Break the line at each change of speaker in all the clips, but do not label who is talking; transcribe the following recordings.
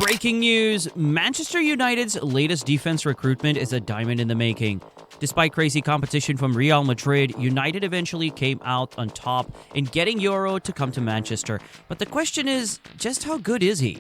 Breaking news, Manchester United's latest defense recruitment is a diamond in the making. Despite crazy competition from Real Madrid, United eventually came out on top in getting Yoro to come to Manchester. But the question is, just how good is he?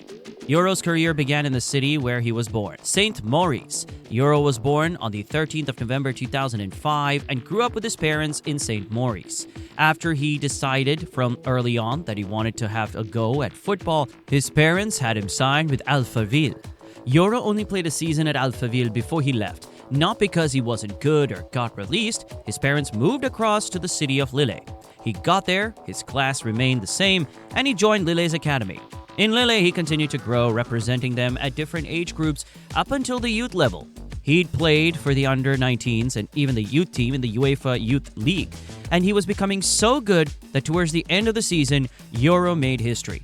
Yoro's career began in the city where he was born, St. Maurice. Yoro was born on the 13th of November 2005 and grew up with his parents in St. Maurice. After he decided from early on that he wanted to have a go at football, his parents had him signed with Alphaville. Yoro only played a season at Alphaville before he left. Not because he wasn't good or got released, his parents moved across to the city of Lille. He got there, his class remained the same, and he joined Lille's academy. In Lille, he continued to grow, representing them at different age groups up until the youth level. He'd played for the under-19s and even the youth team in the UEFA Youth League, and he was becoming so good that towards the end of the season, Yoro made history.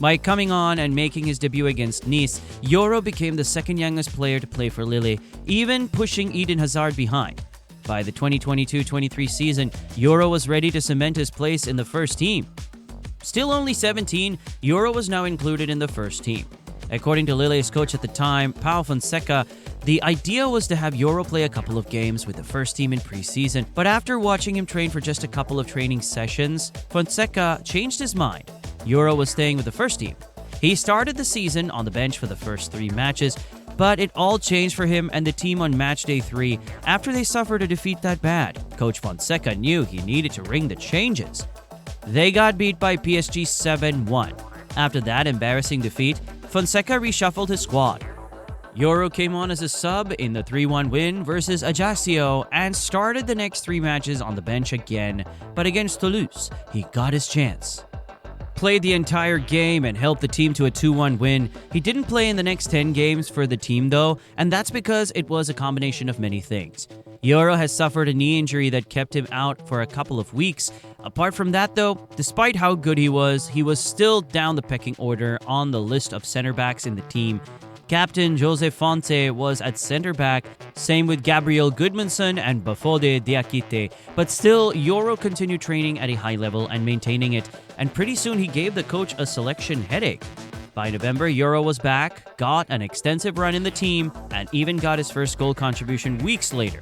By coming on and making his debut against Nice, Yoro became the second youngest player to play for Lille, even pushing Eden Hazard behind. By the 2022-23 season, Yoro was ready to cement his place in the first team. Still only 17, Yoro was now included in the first team. According to Lille's coach at the time, Pau Fonseca, the idea was to have Yoro play a couple of games with the first team in preseason, but after watching him train for just a couple of training sessions, Fonseca changed his mind. Yoro was staying with the first team. He started the season on the bench for the first 3 matches, but it all changed for him and the team on match day 3 after they suffered a defeat that bad. Coach Fonseca knew he needed to ring the changes. They got beat by PSG 7-1. After that embarrassing defeat, Fonseca reshuffled his squad. Yoro came on as a sub in the 3-1 win versus Ajaccio and started the next 3 matches on the bench again, but against Toulouse, he got his chance. Played the entire game and helped the team to a 2-1 win. He didn't play in the next 10 games for the team though, and that's because it was a combination of many things. Yoro has suffered a knee injury that kept him out for a couple of weeks. Apart from that though, despite how good he was still down the pecking order on the list of center backs in the team. Captain Jose Fonte was at center back, same with Gabriel Goodmanson and Bafode Diakite, but still, Yoro continued training at a high level and maintaining it, and pretty soon he gave the coach a selection headache. By November, Yoro was back, got an extensive run in the team, and even got his first goal contribution weeks later.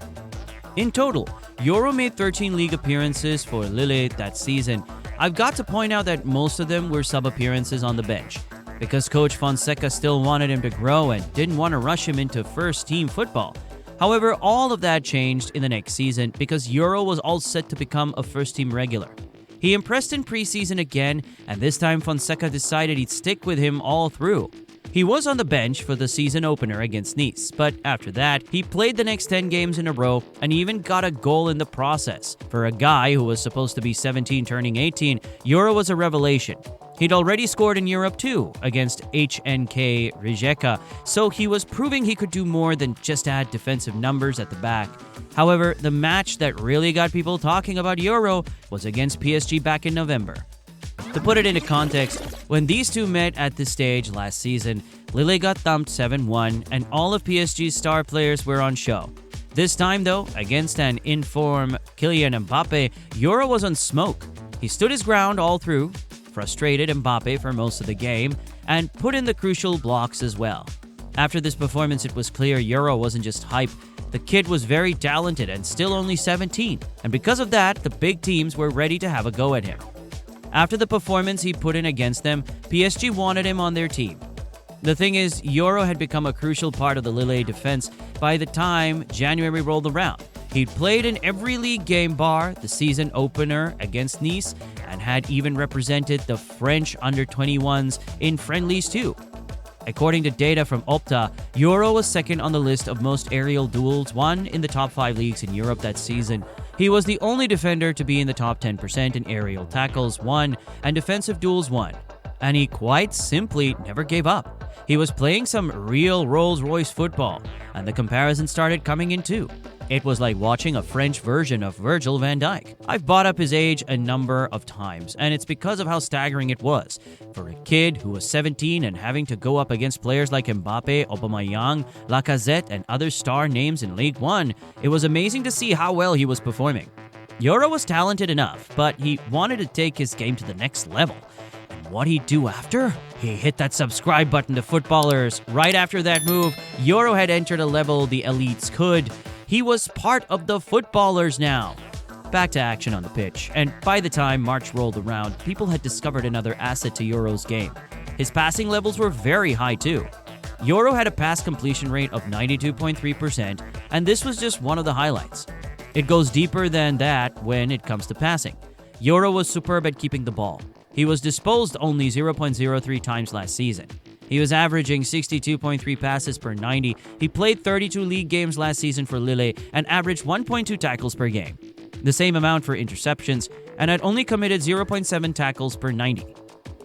In total, Yoro made 13 league appearances for Lille that season. I've got to point out that most of them were sub-appearances on the bench, because Coach Fonseca still wanted him to grow and didn't want to rush him into first-team football. However, all of that changed in the next season because Yoro was all set to become a first-team regular. He impressed in preseason again, and this time Fonseca decided he'd stick with him all through. He was on the bench for the season opener against Nice, but after that, he played the next 10 games in a row and even got a goal in the process. For a guy who was supposed to be 17 turning 18, Yoro was a revelation. He'd already scored in Europe too, against HNK Rijeka, so he was proving he could do more than just add defensive numbers at the back. However, the match that really got people talking about Yoro was against PSG back in November. To put it into context, when these two met at this stage last season, Lille got thumped 7-1 and all of PSG's star players were on show. This time though, against an in-form Kylian Mbappe, Yoro was on smoke. He stood his ground all through, frustrated Mbappe for most of the game, and put in the crucial blocks as well. After this performance, it was clear Yoro wasn't just hype. The kid was very talented and still only 17, and because of that, the big teams were ready to have a go at him. After the performance he put in against them, PSG wanted him on their team. The thing is, Yoro had become a crucial part of the Lille defense by the time January rolled around. He'd played in every league game bar the season opener against Nice and had even represented the French under-21s in friendlies too. According to data from Opta, Yoro was second on the list of most aerial duels won in the top 5 leagues in Europe that season. He was the only defender to be in the top 10% in aerial tackles won and defensive duels won. And he quite simply never gave up. He was playing some real Rolls-Royce football, and the comparison started coming in too. It was like watching a French version of Virgil van Dijk. I've brought up his age a number of times, and it's because of how staggering it was. For a kid who was 17 and having to go up against players like Mbappe, Aubameyang, Lacazette, and other star names in League One, it was amazing to see how well he was performing. Yoro was talented enough, but he wanted to take his game to the next level. what'd he do after? He hit that subscribe button to footballers. Right after that move, Yoro had entered a level the elites could. He was part of the footballers now. Back to action on the pitch, and by the time March rolled around, people had discovered another asset to Yoro's game. His passing levels were very high too. Yoro had a pass completion rate of 92.3%, and this was just one of the highlights. It goes deeper than that when it comes to passing. Yoro was superb at keeping the ball. He was disposed only 0.03 times last season. He was averaging 62.3 passes per 90. He played 32 league games last season for Lille and averaged 1.2 tackles per game. The same amount for interceptions, and had only committed 0.7 tackles per 90.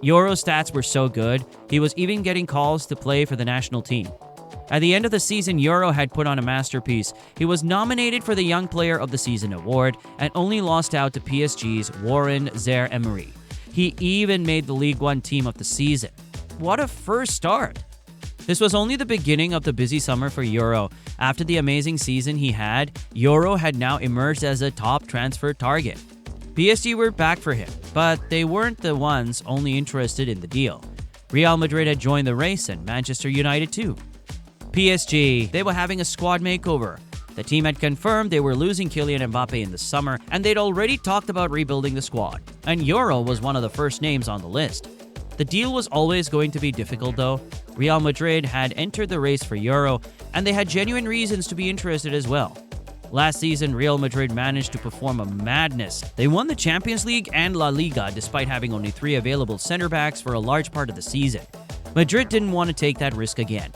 Yoro's stats were so good, he was even getting calls to play for the national team. At the end of the season, Yoro had put on a masterpiece. He was nominated for the Young Player of the Season award and only lost out to PSG's Warren Zaire-Emery. He even made the League One Team of the Season. What a first start! This was only the beginning of the busy summer for Yoro. After the amazing season he had, Yoro had now emerged as a top transfer target. PSG were back for him, but they weren't the ones only interested in the deal. Real Madrid had joined the race and Manchester United too. PSG, they were having a squad makeover. The team had confirmed they were losing Kylian Mbappe in the summer, and they'd already talked about rebuilding the squad. And Yoro was one of the first names on the list. The deal was always going to be difficult though. Real Madrid had entered the race for Yoro, and they had genuine reasons to be interested as well. Last season, Real Madrid managed to perform a madness. They won the Champions League and La Liga despite having only 3 available center backs for a large part of the season. Madrid didn't want to take that risk again.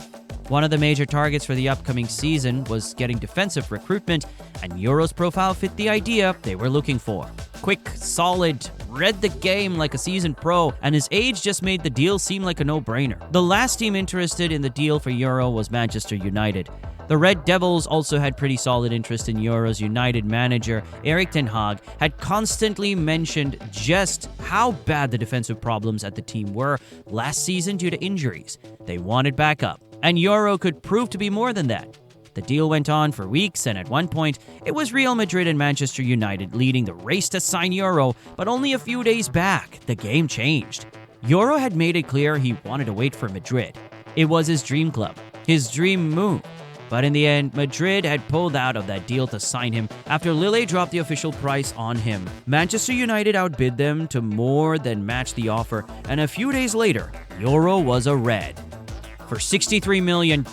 One of the major targets for the upcoming season was getting defensive recruitment, and Yoro's profile fit the idea they were looking for. Quick, solid, read the game like a seasoned pro, and his age just made the deal seem like a no-brainer. The last team interested in the deal for Yoro was Manchester United. The Red Devils also had pretty solid interest in Yoro's. United manager, Erik ten Hag, had constantly mentioned just how bad the defensive problems at the team were last season due to injuries. They wanted backup, and Yoro could prove to be more than that. The deal went on for weeks, and at one point, it was Real Madrid and Manchester United leading the race to sign Yoro, but only a few days back, the game changed. Yoro had made it clear he wanted to wait for Madrid. It was his dream club, his dream move. But in the end, Madrid had pulled out of that deal to sign him after Lille dropped the official price on him. Manchester United outbid them to more than match the offer, and a few days later, Yoro was a Red. For $63 million.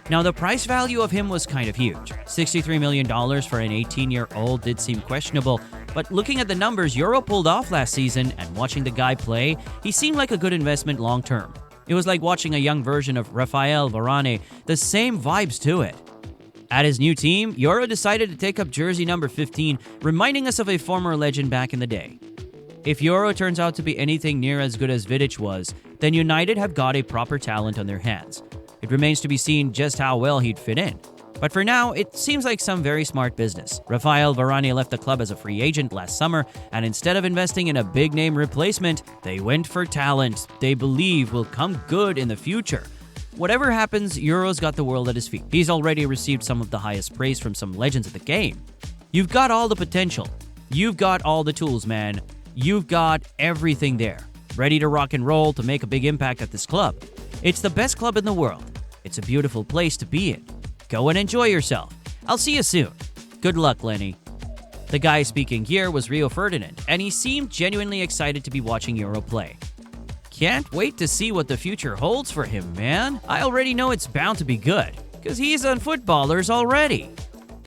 Now, the price value of him was kind of huge. $63 million for an 18-year-old did seem questionable, but looking at the numbers Yoro pulled off last season and watching the guy play, he seemed like a good investment long-term. It was like watching a young version of Raphael Varane, the same vibes to it. At his new team, Yoro decided to take up jersey number 15, reminding us of a former legend back in the day. If Yoro turns out to be anything near as good as Vidic was, then United have got a proper talent on their hands. It remains to be seen just how well he'd fit in. But for now, it seems like some very smart business. Raphael Varane left the club as a free agent last summer, and instead of investing in a big-name replacement, they went for talent they believe will come good in the future. Whatever happens, Yoro's got the world at his feet. He's already received some of the highest praise from some legends of the game. You've got all the potential. You've got all the tools, man. You've got everything there. Ready to rock and roll to make a big impact at this club. It's the best club in the world. It's a beautiful place to be in. Go and enjoy yourself. I'll see you soon. Good luck, Leny. The guy speaking here was Rio Ferdinand, and he seemed genuinely excited to be watching Yoro play. Can't wait to see what the future holds for him, man. I already know it's bound to be good, because he's on footballers already.